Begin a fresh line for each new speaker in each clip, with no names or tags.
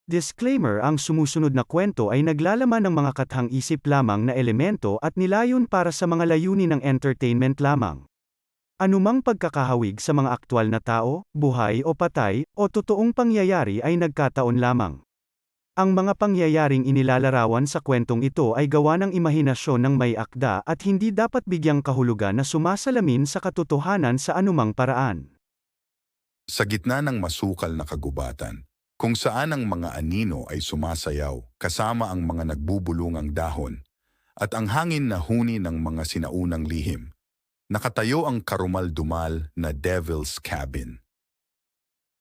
Disclaimer: ang sumusunod na kwento ay naglalaman ng mga kathang-isip lamang na elemento at nilayon para sa mga layunin ng entertainment lamang. Anumang pagkakahawig sa mga aktwal na tao, buhay o patay, o totoong pangyayari ay nagkataon lamang. Ang mga pangyayaring inilalarawan sa kwentong ito ay gawa ng imahinasyon ng may akda at hindi dapat bigyang kahulugan na sumasalamin sa katotohanan sa anumang paraan.
Sa gitna ng masukal na kagubatan, kung saan ang mga anino ay sumasayaw kasama ang mga nagbubulungang dahon at ang hangin na huni ng mga sinaunang lihim, nakatayo ang karumal-dumal na Devil's Cabin.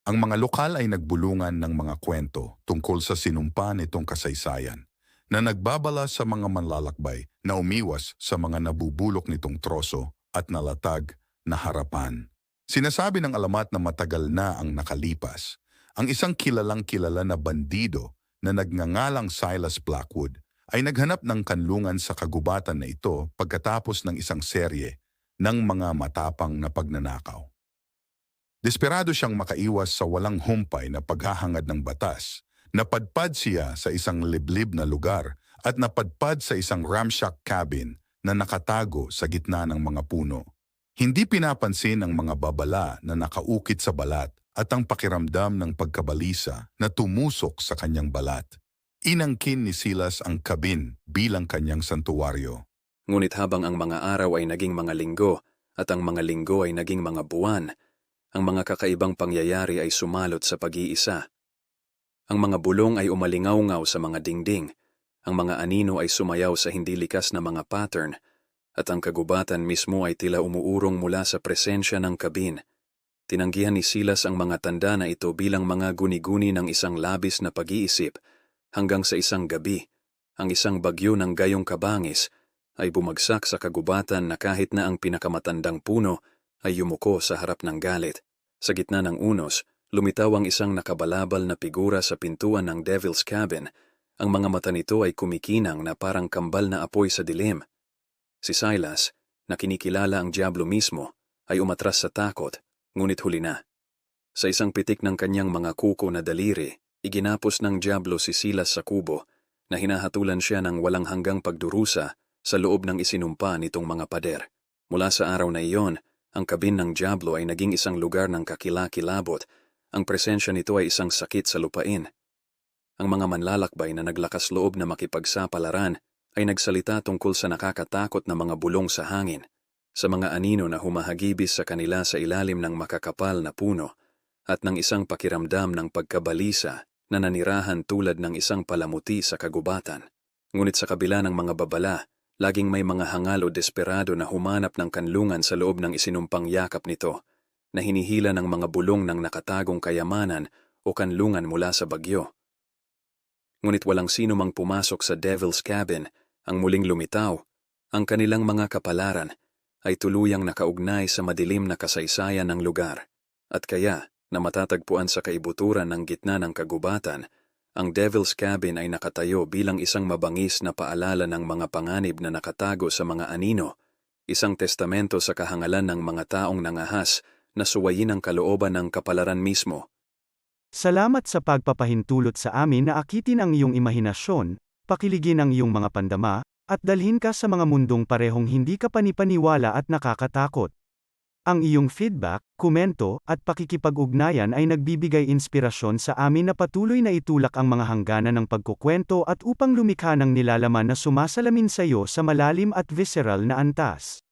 Ang mga lokal ay nagbulungan ng mga kwento tungkol sa sinumpa nitong kasaysayan na nagbabala sa mga manlalakbay na umiwas sa mga nabubulok nitong troso at nalatag na harapan. Sinasabi ng alamat na matagal na ang nakalipas. Ang isang kilalang-kilala na bandido na nagngangalang Silas Blackwood ay naghanap ng kanlungan sa kagubatan na ito pagkatapos ng isang serye ng mga matapang na pagnanakaw. Desperado siyang makaiwas sa walang humpay na paghahangad ng batas. Napadpad siya sa isang liblib na lugar at napadpad sa isang ramshack cabin na nakatago sa gitna ng mga puno. Hindi pinapansin ng mga babala na nakaukit sa balat at ang pakiramdam ng pagkabalisa na tumusok sa kanyang balat. Inangkin ni Silas ang cabin bilang kanyang santuwaryo.
Ngunit habang ang mga araw ay naging mga linggo at ang mga linggo ay naging mga buwan, ang mga kakaibang pangyayari ay sumalot sa pag-iisa. Ang mga bulong ay umalingaw-ngaw sa mga dingding, ang mga anino ay sumayaw sa hindi likas na mga pattern, at ang kagubatan mismo ay tila umuurong mula sa presensya ng cabin. Tinanggihan ni Silas ang mga tanda na ito bilang mga guni-guni ng isang labis na pag-iisip, hanggang sa isang gabi, ang isang bagyo ng gayong kabangis ay bumagsak sa kagubatan na kahit na ang pinakamatandang puno ay yumuko sa harap ng galit. Sa gitna ng unos, lumitaw ang isang nakabalabal na figura sa pintuan ng Devil's Cabin. Ang mga mata nito ay kumikinang na parang kambal na apoy sa dilim. Si Silas, na kinikilala ang Diablo mismo, ay umatras sa takot, ngunit huli na. Sa isang pitik ng kanyang mga kuko na daliri, iginapos ng Diablo si Silas sa kubo na hinahatulan siya ng walang hanggang pagdurusa sa loob ng isinumpa nitong mga pader. Mula sa araw na iyon, ang kabin ng Diablo ay naging isang lugar ng kakilakilabot. Ang presensya nito ay isang sakit sa lupain. Ang mga manlalakbay na naglakas loob na makipagsapalaran ay nagsalita tungkol sa nakakatakot na mga bulong sa hangin, sa mga anino na humahagibis sa kanila sa ilalim ng makakapal na puno, at ng isang pakiramdam ng pagkabalisa na nanirahan tulad ng isang palamuti sa kagubatan. Ngunit sa kabila ng mga babala, laging may mga hangal o desperado na humanap ng kanlungan sa loob ng isinumpang yakap nito, na hinihila ng mga bulong ng nakatagong kayamanan o kanlungan mula sa bagyo. Ngunit walang sino mang pumasok sa Devil's Cabin ang muling lumitaw. Ang kanilang mga kapalaran ay tuluyang nakaugnay sa madilim na kasaysayan ng lugar. At kaya, na matatagpuan sa kaibuturan ng gitna ng kagubatan, ang Devil's Cabin ay nakatayo bilang isang mabangis na paalala ng mga panganib na nakatago sa mga anino, isang testamento sa kahangalan ng mga taong nangahas na suwayin ang kalooban ng kapalaran mismo.
Salamat sa pagpapahintulot sa amin na akitin ang iyong imahinasyon, pakiligin ang iyong mga pandama, at dalhin ka sa mga mundong parehong hindi ka panipaniwala at nakakatakot. Ang iyong feedback, komento, at pakikipag-ugnayan ay nagbibigay inspirasyon sa amin na patuloy na itulak ang mga hangganan ng pagkukwento at upang lumikha ng nilalaman na sumasalamin sa iyo sa malalim at visceral na antas.